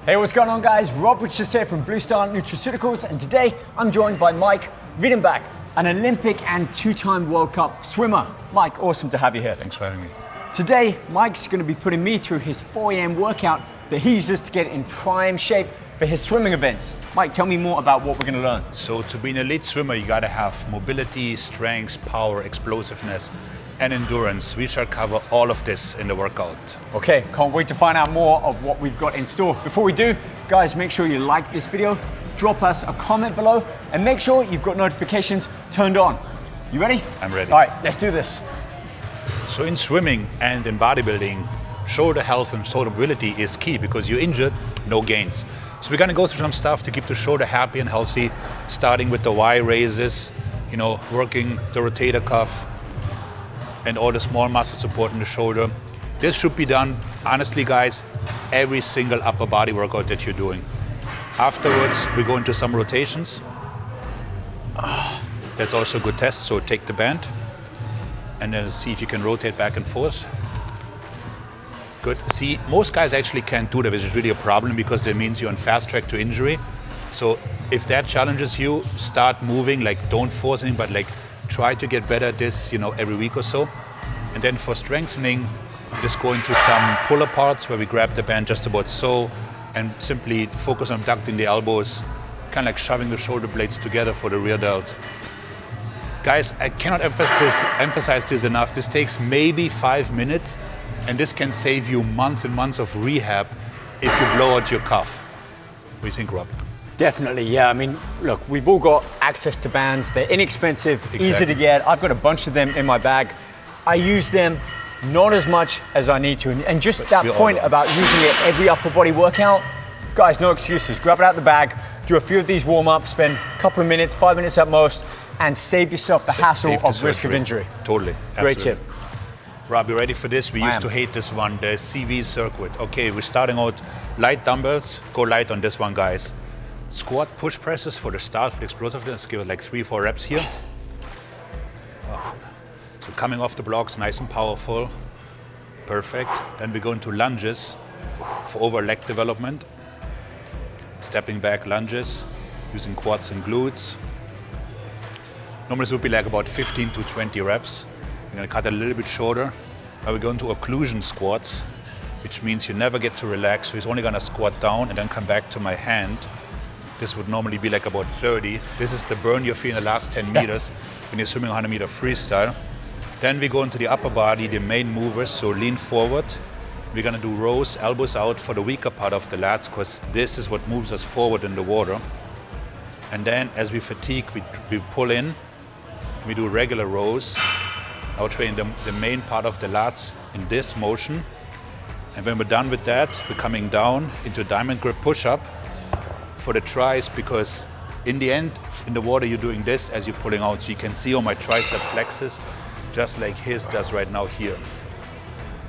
Hey, what's going on, guys? Rob Richards here from Blue Star Nutraceuticals, and today I'm joined by Maik, Wiedenbach, an Olympic and two-time World Cup swimmer. Maik, awesome to have you here. Thanks for having me. Today, Maik's going to be putting me through his 4 a.m. workout that he uses to get in prime shape for his swimming events. Maik, tell me more about what we're going to learn. So to be an elite swimmer, you got to have mobility, strength, power, explosiveness, and endurance. We shall cover all of this in the workout. Okay, can't wait to find out more of what we've got in store. Before we do, guys, make sure you like this video, drop us a comment below, and make sure you've got notifications turned on. You ready? I'm ready. All right, let's do this. So in swimming and in bodybuilding, shoulder health and shoulder mobility is key because you're injured, no gains. So we're gonna go through some stuff to keep the shoulder happy and healthy, starting with the Y raises, working the rotator cuff, and all the small muscle support in the shoulder. This should be done, honestly guys, every single upper body workout that you're doing. Afterwards, we go into some rotations. That's also a good test, so take the band and then see if you can rotate back and forth. Good. See, most guys actually can't do that, which is really a problem because that means you're on fast track to injury. So if that challenges you, start moving, don't force anything, but try to get better at this, every week or so. And then for strengthening, just go into some pull aparts where we grab the band just about so and simply focus on abducting the elbows, kind of like shoving the shoulder blades together for the rear delt. Guys, I cannot emphasize this enough. This takes maybe 5 minutes, and this can save you months and months of rehab if you blow out your cuff. What do you think, Rob? Definitely, yeah. I mean, look, we've all got access to bands. They're inexpensive, easy to get. I've got a bunch of them in my bag. I use them not as much as I need to. And just that point about using it every upper body workout, guys, no excuses. Grab it out the bag, do a few of these warm-ups, spend a couple of minutes, 5 minutes at most, and save yourself the hassle of risk of injury. Totally, absolutely. Great tip. Rob, you ready for this? We used to hate this one, the CV circuit. Okay, we're starting out light dumbbells. Go light on this one, guys. Squat push presses for the start, for the explosiveness. Give it 3-4 reps here. So coming off the blocks, nice and powerful. Perfect. Then we go into lunges for over leg development. Stepping back lunges, using quads and glutes. Normally this would be about 15 to 20 reps. We're gonna cut it a little bit shorter. Now we go into occlusion squats, which means you never get to relax. So he's only gonna squat down and then come back to my hand. This would normally be about 30. This is the burn you feel in the last 10 meters when you're swimming 100 meter freestyle. Then we go into the upper body, the main movers, so lean forward. We're gonna do rows, elbows out for the weaker part of the lats, because this is what moves us forward in the water. And then as we fatigue, we pull in, we do regular rows. Now train the main part of the lats in this motion. And when we're done with that, we're coming down into diamond grip push-up for the tris, because in the end, in the water, you're doing this as you're pulling out. So you can see how my tricep flexes, just like his does right now here.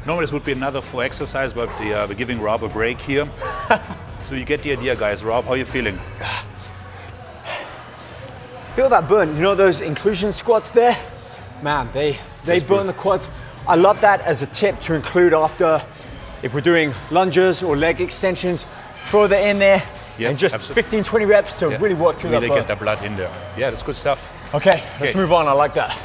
Normally this would be another 4 exercise, but we're giving Rob a break here. So you get the idea, guys. Rob, how are you feeling? Feel that burn. You know those inclusion squats there? Man, they burn the quads. I love that as a tip to include after, if we're doing lunges or leg extensions, throw that in there. And just 15-20 reps to really work through that burn. Really get the blood in there. Yeah, that's good stuff. Okay, let's move on. I like that.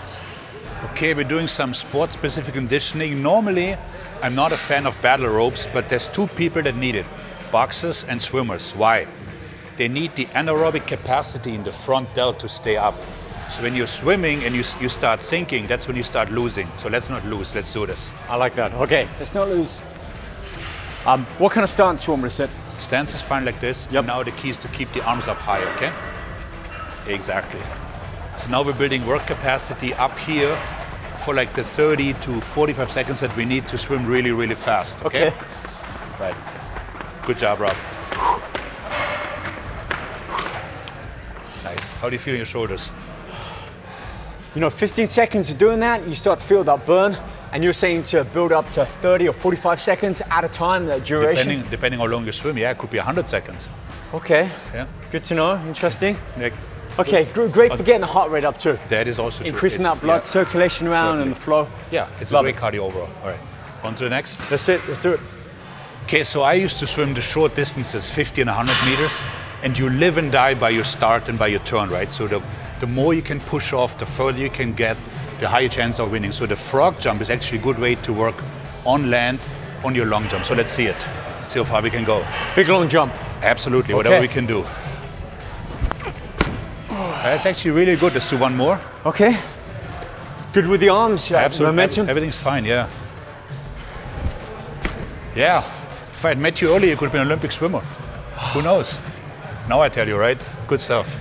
Okay, we're doing some sport-specific conditioning. Normally, I'm not a fan of battle ropes, but there's 2 people that need it, boxers and swimmers. Why? They need the anaerobic capacity in the front delt to stay up. So when you're swimming and you start sinking, that's when you start losing. So let's not lose, let's do this. I like that. Okay, let's not lose. What kind of stance do you want me to set? Stance is fine like this. Yep. And now the key is to keep the arms up high, okay? Exactly. So now we're building work capacity up here for the 30 to 45 seconds that we need to swim really, really fast, okay? Right. Good job, Rob. Nice. How do you feel in your shoulders? 15 seconds of doing that, you start to feel that burn. And you're saying to build up to 30 or 45 seconds at a time, that duration? Depending how long you swim, yeah, it could be 100 seconds. Okay, good to know, interesting. Okay, great for getting the heart rate up too. That is also true. Increasing that blood circulation around and the flow. Yeah, it's a great cardio overall. All right, on to the next. That's it, let's do it. Okay, so I used to swim the short distances, 50 and 100 meters, and you live and die by your start and by your turn, right? So the more you can push off, the further you can get, the higher chance of winning. So the frog jump is actually a good way to work on land on your long jump. So let's see it. See how far we can go. Big long jump. Absolutely, whatever we can do. That's actually really good. Let's do one more. Okay. Good with the arms, Absolutely. momentum. Everything's fine, yeah. Yeah. If I had met you earlier, you could have been an Olympic swimmer. Who knows? Now I tell you, right? Good stuff.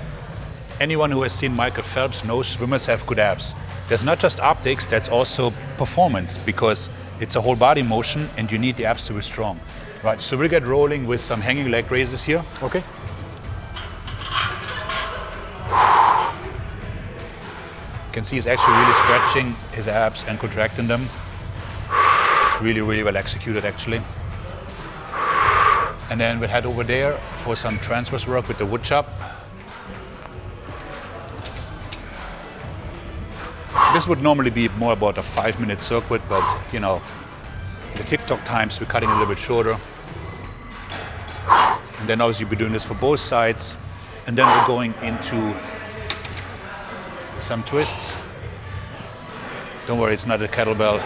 Anyone who has seen Michael Phelps knows swimmers have good abs. There's not just optics, that's also performance, because it's a whole body motion and you need the abs to be strong. Right, so we'll get rolling with some hanging leg raises here. Okay. You can see he's actually really stretching his abs and contracting them. It's really, really well executed, actually. And then we'll head over there for some transverse work with the wood chop. This would normally be more about a 5-minute circuit, but you know, the TikTok times we're cutting a little bit shorter. And then obviously we're doing this for both sides. And then we're going into some twists. Don't worry, it's not a kettlebell.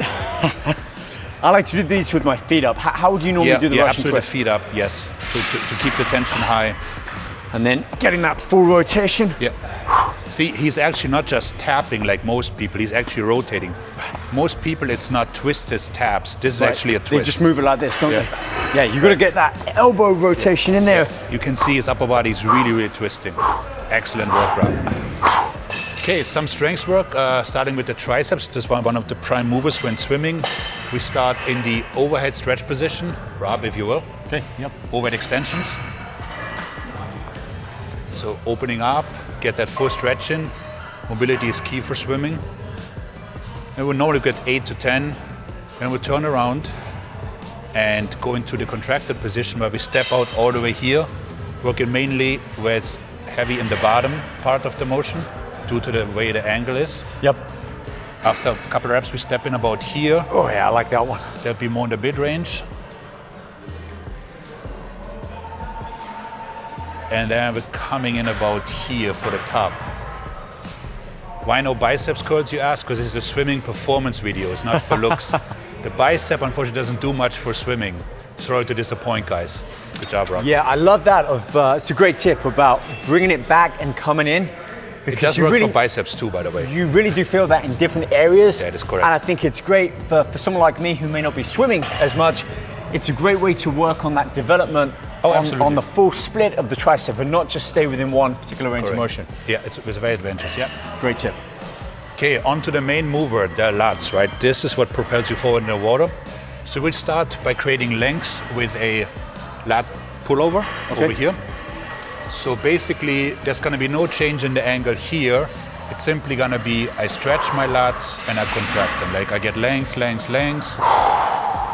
I like to do these with my feet up. How would you normally do the Russian absolutely twist? feet up, yes, to keep the tension high. And then getting that full rotation. Yeah. See, he's actually not just tapping like most people, he's actually rotating. Most people, it's not twists, it's taps. This is actually a twist. They just move it like this, don't they? Yeah, you got to get that elbow rotation in there. You can see his upper body is really, really twisting. Excellent work, Rob. Okay, some strength work, starting with the triceps. This is one of the prime movers when swimming. We start in the overhead stretch position. Rob, if you will. Okay, yep. Overhead extensions. So opening up, get that full stretch in. Mobility is key for swimming. And we'll normally get 8 to 10. Then we'll turn around and go into the contracted position where we step out all the way here, working mainly where it's heavy in the bottom part of the motion due to the way the angle is. Yep. After a couple of reps, we step in about here. Oh yeah, I like that one. That'll be more in the mid range. And then we're coming in about here for the top. Why no biceps curls, you ask? Because this is a swimming performance video, it's not for looks. The bicep, unfortunately, doesn't do much for swimming. Sorry to disappoint, guys. Good job, Rob. Yeah, I love that. It's a great tip about bringing it back and coming in. It does work for biceps too, by the way. You really do feel that in different areas. That is correct. And I think it's great for someone like me who may not be swimming as much. It's a great way to work on that development on the full split of the tricep and not just stay within one particular range of motion. Yeah, it's very advantageous, yeah. Great tip. Okay, on to the main mover, the lats, right? This is what propels you forward in the water. So we'll start by creating length with a lat pullover over here. So basically, there's gonna be no change in the angle here. It's simply gonna be, I stretch my lats and I contract them. Like I get length, length, length,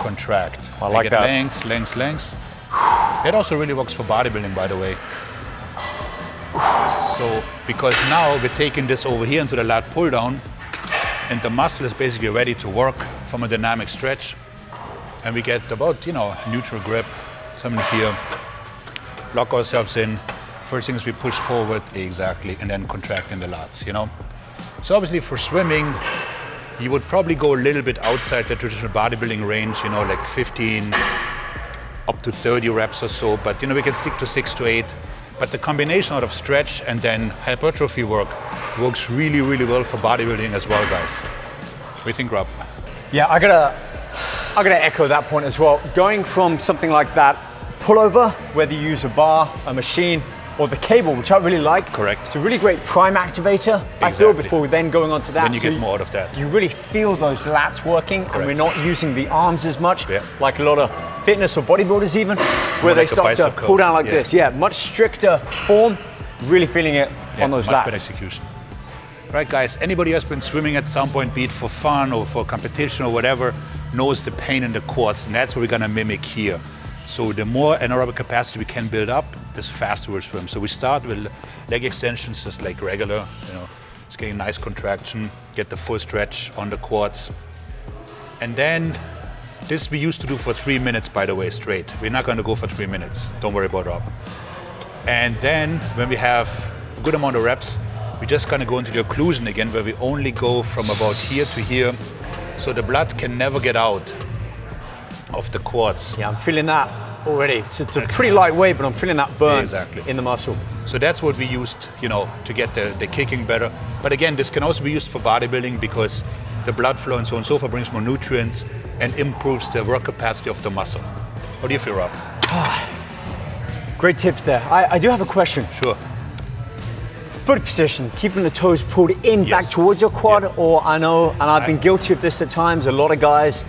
contract. I get length, length, length. That also really works for bodybuilding, by the way. So, because now we're taking this over here into the lat pull down, and the muscle is basically ready to work from a dynamic stretch. And we get about, neutral grip, something here, lock ourselves in. First thing is we push forward, exactly, and then contract in the lats, So obviously for swimming, you would probably go a little bit outside the traditional bodybuilding range, like 15 up to 30 reps or so, but we can stick to 6 to 8. But the combination out of stretch and then hypertrophy work works really, really well for bodybuilding as well, guys. What do you think, Rob? Yeah, I gotta echo that point as well. Going from something like that pullover, whether you use a bar, a machine, or the cable, which I really like. Correct. It's a really great prime activator, I feel, before then going on to that. Then you get more out of that. You really feel those lats working, and we're not using the arms as much, like a lot of fitness or bodybuilders even, where they start to pull down like this. Yeah, much stricter form, really feeling it on those lats. Much better execution. Right, guys, anybody who's been swimming at some point, be it for fun or for competition or whatever, knows the pain in the quads, and that's what we're gonna mimic here. So the more anaerobic capacity we can build up, the faster we'll swim. So we start with leg extensions, just like regular, just getting a nice contraction, get the full stretch on the quads. And then This we used to do for 3 minutes, by the way, straight. We're not going to go for 3 minutes. Don't worry about Rob. And then when we have a good amount of reps, we're just going to go into the occlusion again, where we only go from about here to here, so the blood can never get out of the quads. Yeah, I'm feeling that already. It's a pretty lightweight, but I'm feeling that burn in the muscle. So that's what we used, you know, to get the kicking better. But again, this can also be used for bodybuilding because the blood flow and so on and so forth brings more nutrients and improves the work capacity of the muscle. How do you feel, Rob? Great tips there. I do have a question. Sure. Foot position, keeping the toes pulled in back towards your quad, or I know, and I've been guilty of this at times, a lot of guys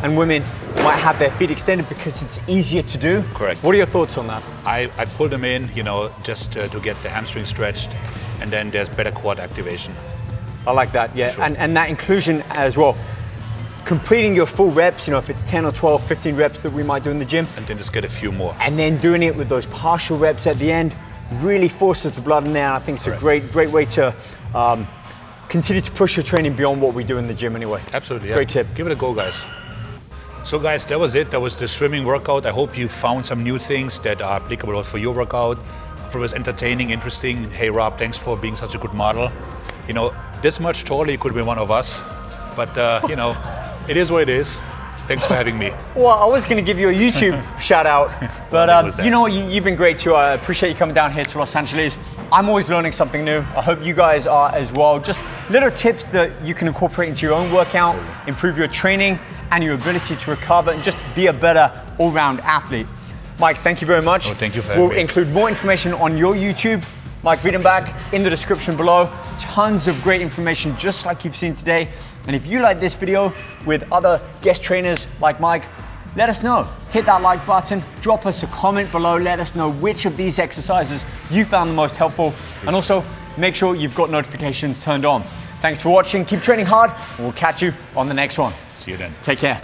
and women might have their feet extended because it's easier to do. Correct. What are your thoughts on that? I pull them in, you know, just to get the hamstring stretched, and then there's better quad activation. I like that, yeah. Sure. And that inclusion as well. Completing your full reps, you know, if it's 10 or 12, 15 reps that we might do in the gym. And then just get a few more. And then doing it with those partial reps at the end really forces the blood in there. And I think it's a great way to continue to push your training beyond what we do in the gym anyway. Absolutely, yeah. Great tip. Give it a go, guys. So guys, that was it. That was the swimming workout. I hope you found some new things that are applicable for your workout. If it was entertaining, interesting. Hey Rob, thanks for being such a good model. You know, this much taller, you could be one of us. But you know, it is what it is. Thanks for having me. Well, I was going to give you a YouTube shout out, but you know what, you've been great too. I appreciate you coming down here to Los Angeles. I'm always learning something new. I hope you guys are as well. Just little tips that you can incorporate into your own workout, improve your training and your ability to recover and just be a better all-round athlete. Mike, thank you very much. Oh, thank you for having me. We'll include more information on your YouTube, Mike Wiedenbach, in the description below. Tons of great information just like you've seen today. And if you like this video with other guest trainers like Mike, let us know. Hit that like button, drop us a comment below, let us know which of these exercises you found the most helpful. And also make sure you've got notifications turned on. Thanks for watching, keep training hard, and we'll catch you on the next one. See you then. Take care.